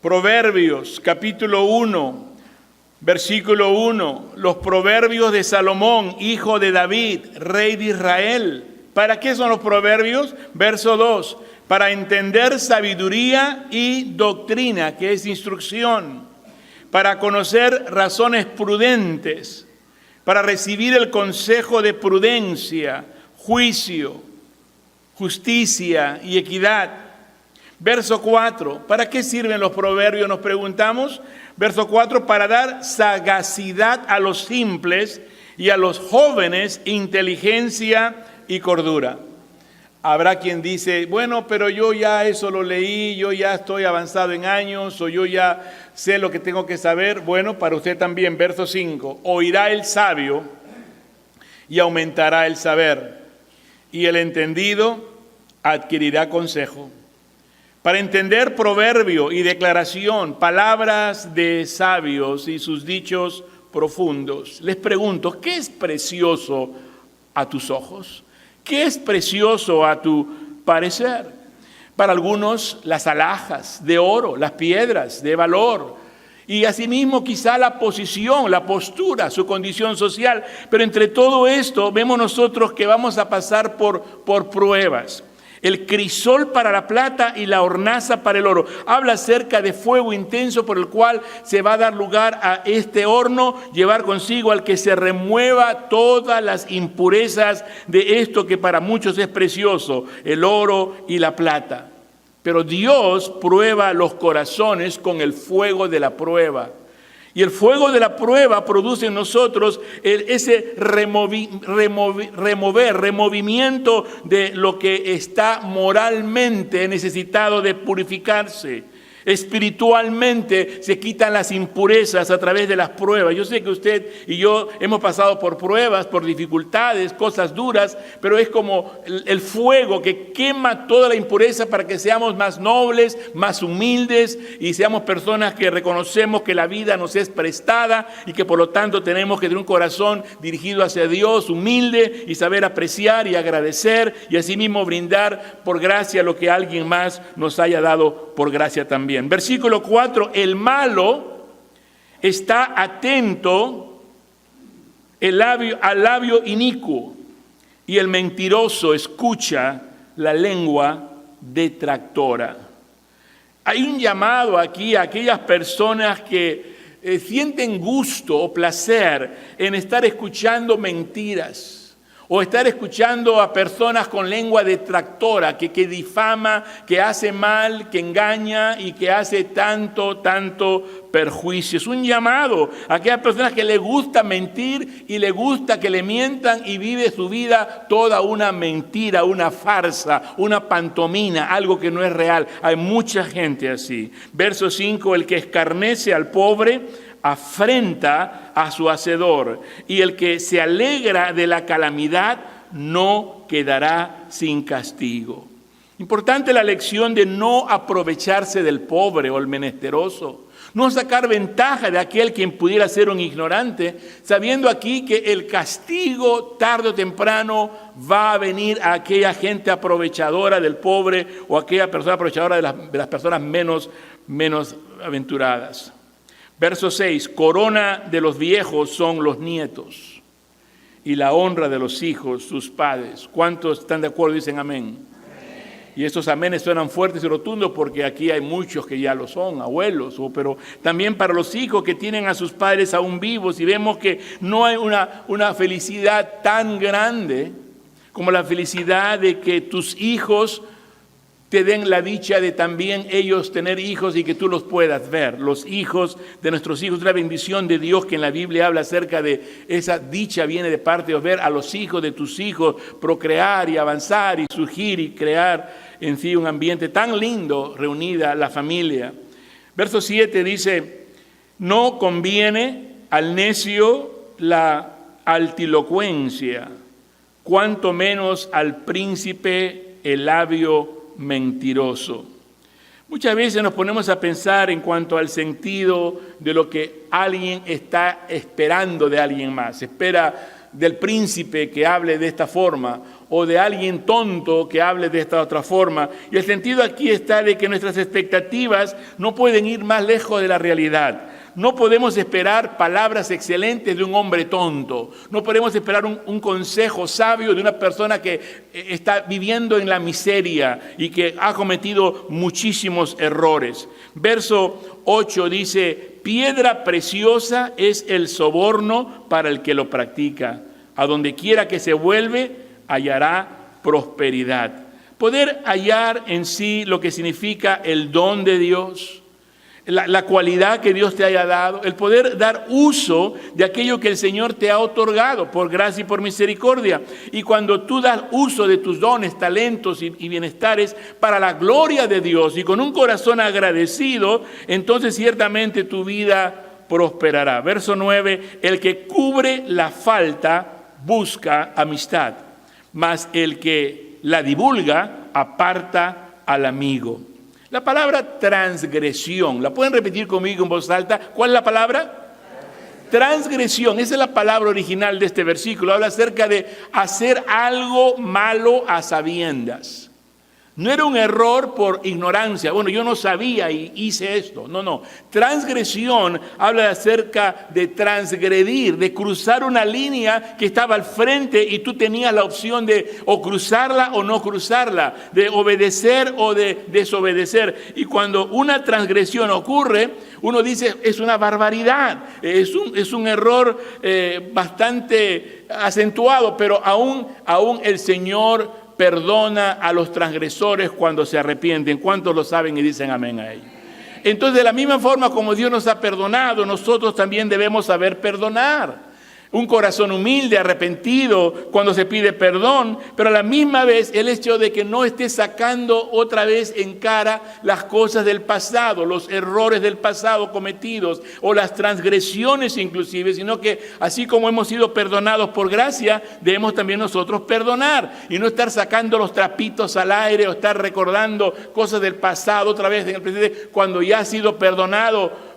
Proverbios, capítulo 1, versículo 1. Los proverbios de Salomón, hijo de David, rey de Israel. ¿Para qué son los proverbios? Verso 2. Para entender sabiduría y doctrina, que es instrucción. Para conocer razones prudentes. Para recibir el consejo de prudencia, juicio, justicia y equidad. Verso 4. ¿Para qué sirven los proverbios? Nos preguntamos. Verso 4. Para dar sagacidad a los simples y a los jóvenes inteligencia y cordura. Habrá quien dice, bueno, pero yo ya eso lo leí, yo ya estoy avanzado en años, o yo ya sé lo que tengo que saber. Bueno, para usted también, verso 5. Oirá el sabio y aumentará el saber, y el entendido adquirirá consejo. Para entender proverbio y declaración, palabras de sabios y sus dichos profundos. Les pregunto, ¿qué es precioso a tus ojos? ¿Qué es precioso a tu parecer? Para algunos, las alhajas de oro, las piedras de valor. Y asimismo quizá la posición, la postura, su condición social. Pero entre todo esto vemos nosotros que vamos a pasar por pruebas. El crisol para la plata y la hornaza para el oro. Habla acerca de fuego intenso por el cual se va a dar lugar a este horno, llevar consigo al que se remueva todas las impurezas de esto que para muchos es precioso, el oro y la plata. Pero Dios prueba los corazones con el fuego de la prueba. Y el fuego de la prueba produce en nosotros ese removimiento de lo que está moralmente necesitado de purificarse. Espiritualmente se quitan las impurezas a través de las pruebas. Yo sé que usted y yo hemos pasado por pruebas, por dificultades, cosas duras, pero es como el fuego que quema toda la impureza para que seamos más nobles, más humildes y seamos personas que reconocemos que la vida nos es prestada y que por lo tanto tenemos que tener un corazón dirigido hacia Dios, humilde y saber apreciar y agradecer y asimismo brindar por gracia lo que alguien más nos haya dado por gracia también. Versículo 4, el malo está atento al labio inicuo y el mentiroso escucha la lengua detractora. Hay un llamado aquí a aquellas personas que sienten gusto o placer en estar escuchando mentiras. O estar escuchando a personas con lengua detractora, que difama, que hace mal, que engaña y que hace tanto perjuicio. Es un llamado a aquellas personas que le gusta mentir y le gusta que le mientan y vive su vida toda una mentira, una farsa, una pantomima, algo que no es real. Hay mucha gente así. Verso 5, el que escarnece al pobre afrenta a su hacedor, y el que se alegra de la calamidad no quedará sin castigo. Importante la lección de no aprovecharse del pobre o el menesteroso, no sacar ventaja de aquel quien pudiera ser un ignorante, sabiendo aquí que el castigo tarde o temprano va a venir a aquella gente aprovechadora del pobre o aquella persona aprovechadora de las personas menos aventuradas. Verso 6, corona de los viejos son los nietos y la honra de los hijos sus padres. ¿Cuántos están de acuerdo? Dicen amén. Y estos amenes suenan fuertes y rotundos porque aquí hay muchos que ya lo son, abuelos, pero también para los hijos que tienen a sus padres aún vivos, y vemos que no hay una felicidad tan grande como la felicidad de que tus hijos te den la dicha de también ellos tener hijos y que tú los puedas ver. Los hijos de nuestros hijos, una bendición de Dios que en la Biblia habla acerca de esa dicha viene de parte de ver a los hijos de tus hijos procrear y avanzar y surgir y crear en sí un ambiente tan lindo reunida la familia. Verso 7 dice, no conviene al necio la altilocuencia, cuanto menos al príncipe el labio mentiroso. Muchas veces nos ponemos a pensar en cuanto al sentido de lo que alguien está esperando de alguien más. Espera del príncipe que hable de esta forma, o de alguien tonto que hable de esta otra forma. Y el sentido aquí está de que nuestras expectativas no pueden ir más lejos de la realidad. No podemos esperar palabras excelentes de un hombre tonto. No podemos esperar un consejo sabio de una persona que está viviendo en la miseria y que ha cometido muchísimos errores. Verso 8 dice: piedra preciosa es el soborno para el que lo practica. A donde quiera que se vuelve, hallará prosperidad. Poder hallar en sí lo que significa el don de Dios, la cualidad que Dios te haya dado, el poder dar uso de aquello que el Señor te ha otorgado por gracia y por misericordia. Y cuando tú das uso de tus dones, talentos y bienestares para la gloria de Dios y con un corazón agradecido, entonces ciertamente tu vida prosperará. Verso 9: el que cubre la falta busca amistad, mas el que la divulga aparta al amigo. La palabra transgresión, ¿la pueden repetir conmigo en voz alta? ¿Cuál es la palabra? Transgresión, esa es la palabra original de este versículo. Habla acerca de hacer algo malo a sabiendas. No era un error por ignorancia. Bueno, yo no sabía y hice esto. No. Transgresión habla acerca de transgredir, de cruzar una línea que estaba al frente y tú tenías la opción de o cruzarla o no cruzarla, de obedecer o de desobedecer. Y cuando una transgresión ocurre, uno dice, es una barbaridad, es un error bastante acentuado, pero aún el Señor perdona a los transgresores cuando se arrepienten. ¿Cuántos lo saben y dicen amén a ello? Entonces, de la misma forma como Dios nos ha perdonado, nosotros también debemos saber perdonar. Un corazón humilde, arrepentido, cuando se pide perdón, pero a la misma vez el hecho de que no esté sacando otra vez en cara las cosas del pasado, los errores del pasado cometidos o las transgresiones inclusive, sino que así como hemos sido perdonados por gracia, debemos también nosotros perdonar y no estar sacando los trapitos al aire o estar recordando cosas del pasado otra vez en el presente, cuando ya ha sido perdonado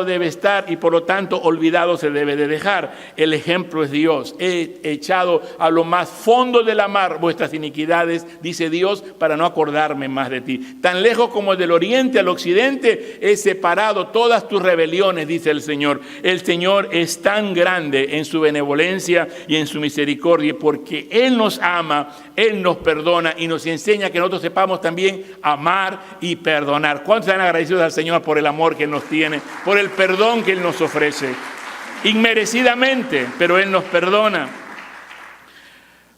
debe estar y por lo tanto olvidado se debe de dejar. El ejemplo es Dios. He echado a lo más fondo de la mar vuestras iniquidades, dice Dios, para no acordarme más de ti. Tan lejos como del oriente al occidente he separado todas tus rebeliones, dice el Señor. El Señor es tan grande en su benevolencia y en su misericordia porque Él nos ama, Él nos perdona y nos enseña que nosotros sepamos también amar y perdonar. ¿Cuántos están agradecidos al Señor por el amor que Él nos tiene? Por el perdón que Él nos ofrece, inmerecidamente, pero Él nos perdona.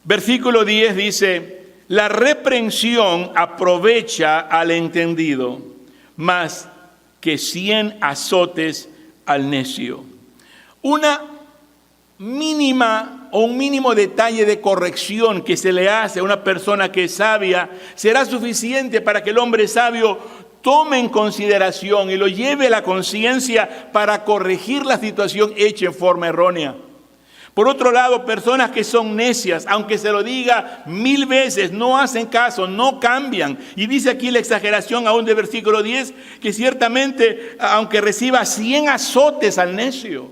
Versículo 10 dice: la reprensión aprovecha al entendido, más que 100 azotes al necio. Una mínima o un mínimo detalle de corrección que se le hace a una persona que es sabia será suficiente para que el hombre sabio tome en consideración y lo lleve a la conciencia para corregir la situación hecha en forma errónea. Por otro lado, personas que son necias, aunque se lo diga 1000 veces, no hacen caso, no cambian. Y dice aquí la exageración aún de versículo 10, que ciertamente, aunque reciba 100 azotes al necio,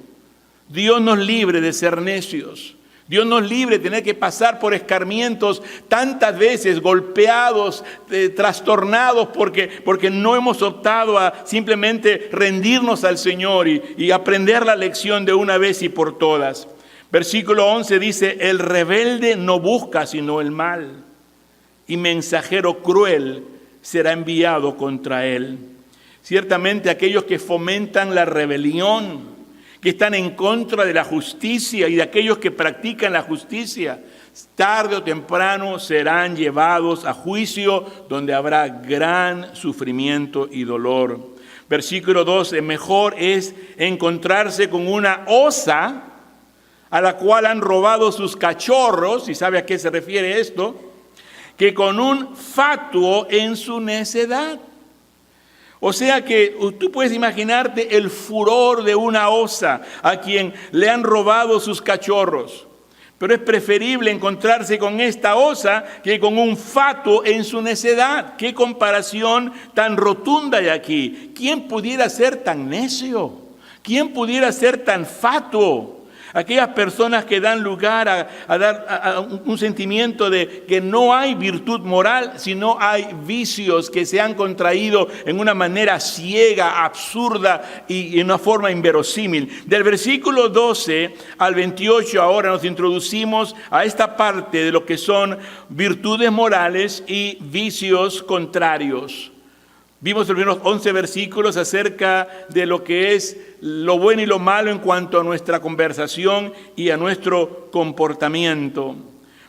Dios nos libre de ser necios. Dios nos libre de tener que pasar por escarmientos tantas veces, golpeados, trastornados, porque no hemos optado a simplemente rendirnos al Señor y aprender la lección de una vez y por todas. Versículo 11 dice: el rebelde no busca sino el mal, y mensajero cruel será enviado contra él. Ciertamente aquellos que fomentan la rebelión, que están en contra de la justicia y de aquellos que practican la justicia, tarde o temprano serán llevados a juicio donde habrá gran sufrimiento y dolor. Versículo 12, mejor es encontrarse con una osa a la cual han robado sus cachorros, y sabe a qué se refiere esto, que con un fatuo en su necedad. O sea que tú puedes imaginarte el furor de una osa a quien le han robado sus cachorros. Pero es preferible encontrarse con esta osa que con un fatuo en su necedad. ¡Qué comparación tan rotunda hay aquí! ¿Quién pudiera ser tan necio? ¿Quién pudiera ser tan fatuo? Aquellas personas que dan lugar a un sentimiento de que no hay virtud moral, sino hay vicios que se han contraído en una manera ciega, absurda y en una forma inverosímil. Del versículo 12 al 28 ahora nos introducimos a esta parte de lo que son virtudes morales y vicios contrarios. Vimos los primeros 11 versículos acerca de lo que es lo bueno y lo malo en cuanto a nuestra conversación y a nuestro comportamiento.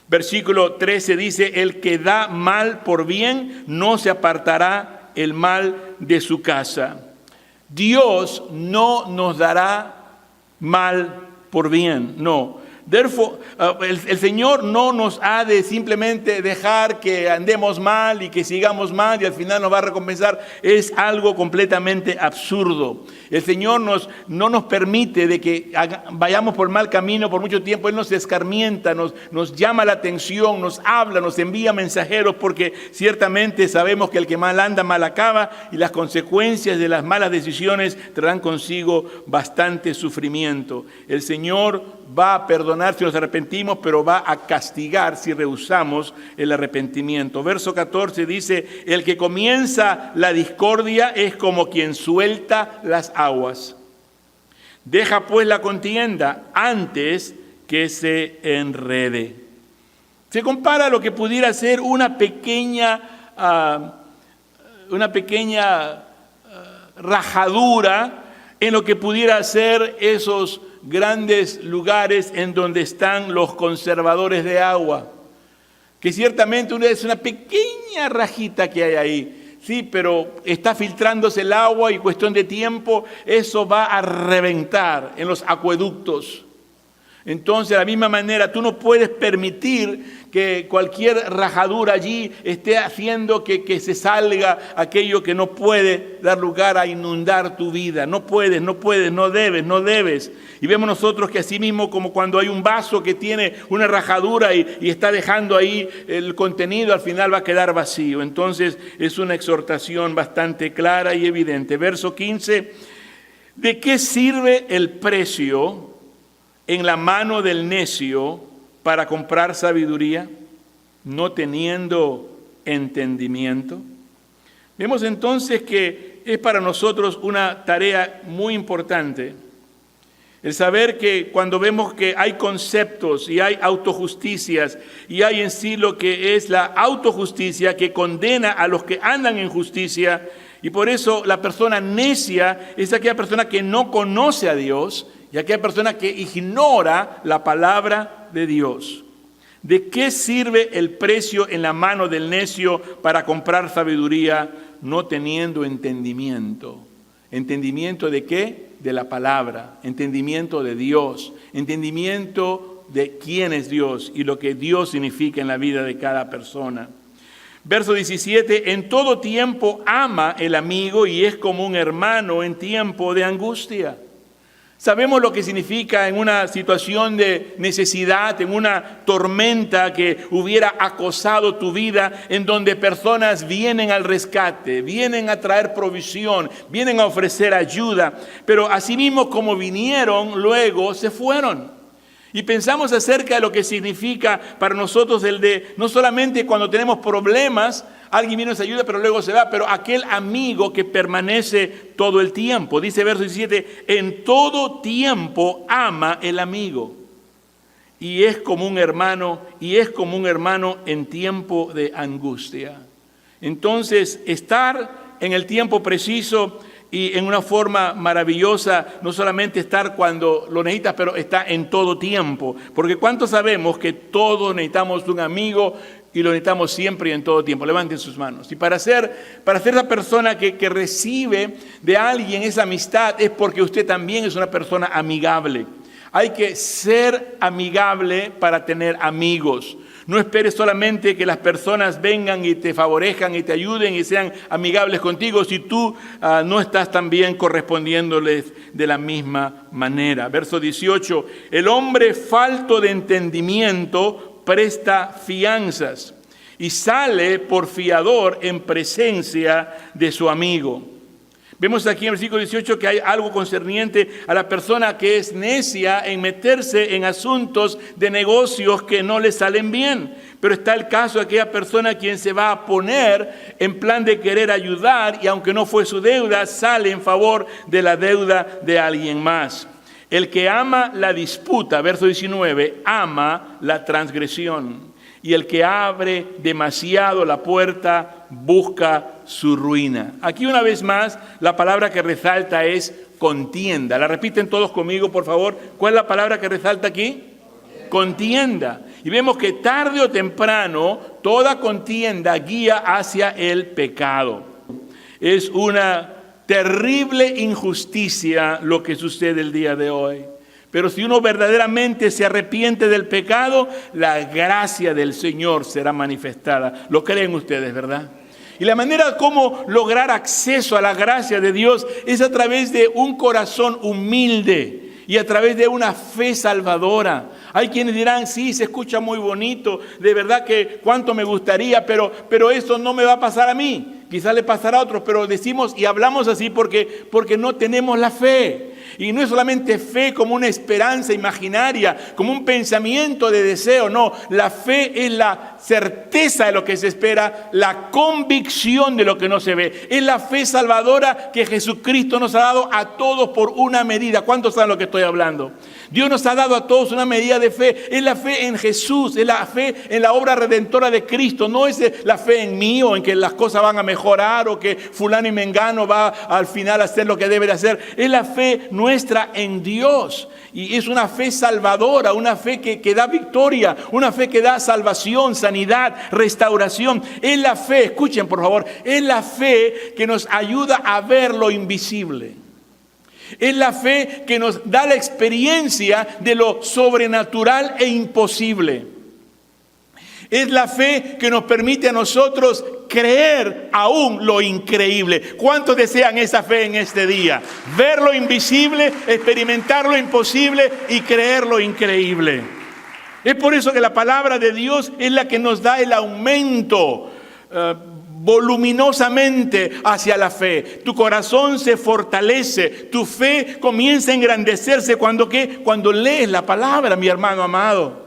Versículo 13 dice, el que da mal por bien, no se apartará el mal de su casa. Dios no nos dará mal por bien, no. Therefore, el Señor no nos ha de simplemente dejar que andemos mal y que sigamos mal y al final nos va a recompensar. Es algo completamente absurdo. El Señor no nos permite de que vayamos por mal camino por mucho tiempo. Él nos escarmienta, nos llama la atención, nos habla, nos envía mensajeros, porque ciertamente sabemos que el que mal anda, mal acaba, y las consecuencias de las malas decisiones traerán consigo bastante sufrimiento. El Señor va a perdonar si nos arrepentimos, pero va a castigar si rehusamos el arrepentimiento. Verso 14 dice, el que comienza la discordia es como quien suelta las aguas. Deja pues la contienda antes que se enrede. Se compara a lo que pudiera ser una pequeña rajadura en lo que pudiera ser esos grandes lugares en donde están los conservadores de agua, que ciertamente es una pequeña rajita que hay ahí, sí, pero está filtrándose el agua y cuestión de tiempo eso va a reventar en los acueductos. Entonces, de la misma manera, tú no puedes permitir que cualquier rajadura allí esté haciendo que se salga aquello que no puede dar lugar a inundar tu vida. No puedes, no debes. Y vemos nosotros que así mismo, como cuando hay un vaso que tiene una rajadura y está dejando ahí el contenido, al final va a quedar vacío. Entonces, es una exhortación bastante clara y evidente. Verso 15, ¿de qué sirve el precio en la mano del necio para comprar sabiduría, no teniendo entendimiento? Vemos entonces que es para nosotros una tarea muy importante el saber que cuando vemos que hay conceptos y hay autojusticias y hay en sí lo que es la autojusticia que condena a los que andan en justicia, y por eso la persona necia es aquella persona que no conoce a Dios y aquella persona que ignora la palabra de Dios. ¿De qué sirve el precio en la mano del necio para comprar sabiduría no teniendo entendimiento? ¿Entendimiento de qué? De la palabra, entendimiento de Dios, entendimiento de quién es Dios y lo que Dios significa en la vida de cada persona. Verso 17, en todo tiempo ama el amigo y es como un hermano en tiempo de angustia. Sabemos lo que significa en una situación de necesidad, en una tormenta que hubiera acosado tu vida, en donde personas vienen al rescate, vienen a traer provisión, vienen a ofrecer ayuda, pero asimismo como vinieron, luego se fueron. Y pensamos acerca de lo que significa para nosotros el de, no solamente cuando tenemos problemas, alguien viene y nos ayuda, pero luego se va, pero aquel amigo que permanece todo el tiempo. Dice verso 17, en todo tiempo ama el amigo. Y es como un hermano en tiempo de angustia. Entonces, estar en el tiempo preciso y en una forma maravillosa, no solamente estar cuando lo necesitas, pero está en todo tiempo. Porque ¿cuántos sabemos que todos necesitamos un amigo y lo necesitamos siempre y en todo tiempo? Levanten sus manos. Y para ser la persona que recibe de alguien esa amistad es porque usted también es una persona amigable. Hay que ser amigable para tener amigos. No esperes solamente que las personas vengan y te favorezcan y te ayuden y sean amigables contigo si tú no estás también correspondiéndoles de la misma manera. Verso 18, el hombre falto de entendimiento presta fianzas y sale por fiador en presencia de su amigo. Vemos aquí en el versículo 18 que hay algo concerniente a la persona que es necia en meterse en asuntos de negocios que no le salen bien. Pero está el caso de aquella persona quien se va a poner en plan de querer ayudar y aunque no fue su deuda, sale en favor de la deuda de alguien más. El que ama la disputa, verso 19, ama la transgresión. Y el que abre demasiado la puerta busca su ruina. Aquí una vez más, la palabra que resalta es contienda. La repiten todos conmigo, por favor. ¿Cuál es la palabra que resalta aquí? Contienda. Y vemos que tarde o temprano, toda contienda guía hacia el pecado. Es una terrible injusticia lo que sucede el día de hoy. Pero si uno verdaderamente se arrepiente del pecado, la gracia del Señor será manifestada. ¿Lo creen ustedes, verdad? Y la manera como lograr acceso a la gracia de Dios es a través de un corazón humilde y a través de una fe salvadora. Hay quienes dirán, sí, se escucha muy bonito, de verdad que cuánto me gustaría, pero eso no me va a pasar a mí. Quizás le pasará a otros, pero decimos y hablamos así porque no tenemos la fe. Y no es solamente fe como una esperanza imaginaria, como un pensamiento de deseo, no. La fe es la certeza de lo que se espera, la convicción de lo que no se ve. Es la fe salvadora que Jesucristo nos ha dado a todos por una medida. ¿Cuántos saben lo que estoy hablando? Dios nos ha dado a todos una medida de fe. Es la fe en Jesús, es la fe en la obra redentora de Cristo. No es la fe en mí o en que las cosas van a mejorar o que fulano y mengano va al final a hacer lo que debe de hacer. Es la fe nuestra en Dios. Y es una fe salvadora, una fe que da victoria, una fe que da salvación, sanidad, restauración. Es la fe, escuchen por favor, es la fe que nos ayuda a ver lo invisible. Es la fe que nos da la experiencia de lo sobrenatural e imposible. Es la fe que nos permite a nosotros creer aún lo increíble. ¿Cuántos desean esa fe en este día? Ver lo invisible, experimentar lo imposible y creer lo increíble. Es por eso que la palabra de Dios es la que nos da el aumento voluminosamente hacia la fe. Tu corazón se fortalece, tu fe comienza a engrandecerse cuando lees la palabra, mi hermano amado.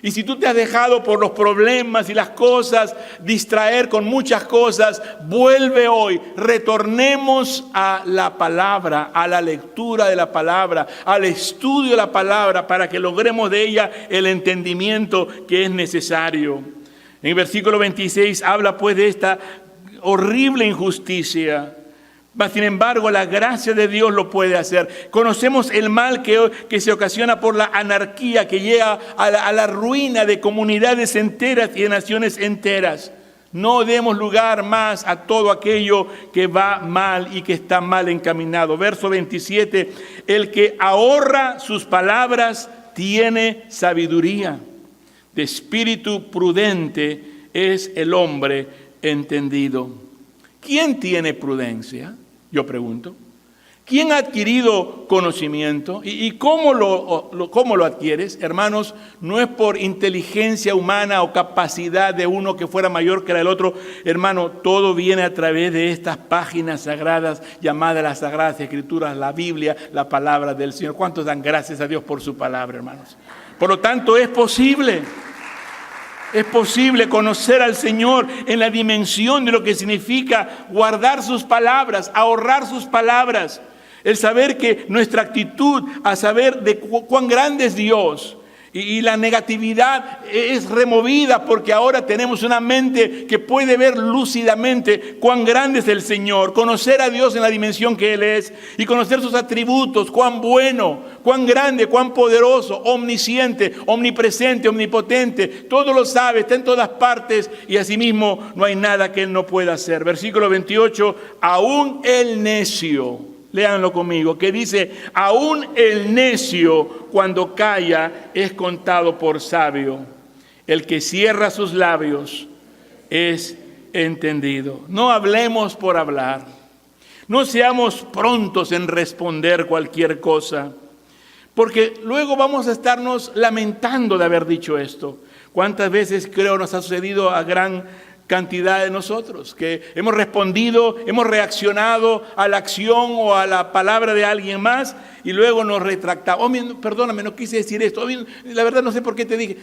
Y si tú te has dejado por los problemas y las cosas distraer con muchas cosas, vuelve hoy, retornemos a la palabra, a la lectura de la palabra, al estudio de la palabra para que logremos de ella el entendimiento que es necesario. En el versículo 26 habla pues de esta horrible injusticia. Mas, sin embargo, la gracia de Dios lo puede hacer. Conocemos el mal que se ocasiona por la anarquía, que llega a la ruina de comunidades enteras y de naciones enteras. No demos lugar más a todo aquello que va mal y que está mal encaminado. Verso 27, el que ahorra sus palabras tiene sabiduría. De espíritu prudente es el hombre entendido. ¿Quién tiene prudencia? Yo pregunto. ¿Quién ha adquirido conocimiento? ¿Y cómo lo adquieres? Hermanos, no es por inteligencia humana o capacidad de uno que fuera mayor que la del otro. Hermano, todo viene a través de estas páginas sagradas llamadas las Sagradas Escrituras, la Biblia, la palabra del Señor. ¿Cuántos dan gracias a Dios por su palabra, hermanos? Por lo tanto, es posible conocer al Señor en la dimensión de lo que significa guardar sus palabras, ahorrar sus palabras. El saber que nuestra actitud a saber de cuán grande es Dios y la negatividad es removida porque ahora tenemos una mente que puede ver lúcidamente cuán grande es el Señor, conocer a Dios en la dimensión que Él es y conocer sus atributos, cuán bueno, cuán grande, cuán poderoso, omnisciente, omnipresente, omnipotente, todo lo sabe, está en todas partes y asimismo no hay nada que Él no pueda hacer. Versículo 28, aún el necio, léanlo conmigo, que dice, aún el necio cuando calla es contado por sabio. El que cierra sus labios es entendido. No hablemos por hablar. No seamos prontos en responder cualquier cosa, porque luego vamos a estarnos lamentando de haber dicho esto. ¿Cuántas veces creo nos ha sucedido a gran cantidad de nosotros, que hemos respondido, hemos reaccionado a la acción o a la palabra de alguien más y luego nos retractamos. Perdóname, no quise decir esto. La verdad no sé por qué te dije.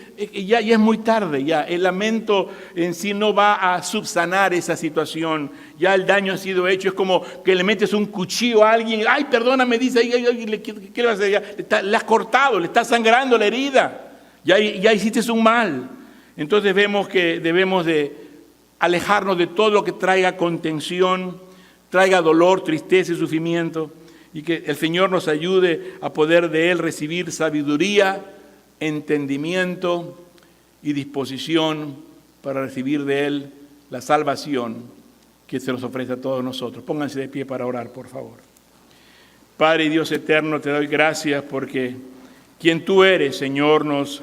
Ya es muy tarde, ya. El lamento en sí no va a subsanar esa situación. Ya el daño ha sido hecho. Es como que le metes un cuchillo a alguien. Ay, perdóname, dice. ¿Qué le vas a hacer? Le has cortado, le está sangrando la herida. Ya hiciste un mal. Entonces vemos que debemos de alejarnos de todo lo que traiga contención, traiga dolor, tristeza y sufrimiento, y que el Señor nos ayude a poder de Él recibir sabiduría, entendimiento y disposición para recibir de Él la salvación que se nos ofrece a todos nosotros. Pónganse de pie para orar, por favor. Padre y Dios eterno, te doy gracias porque quien tú eres, Señor, nos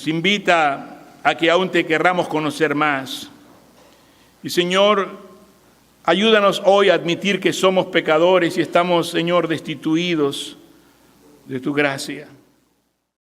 invita a que aún te querramos conocer más. Y Señor, ayúdanos hoy a admitir que somos pecadores y estamos, Señor, destituidos de tu gracia.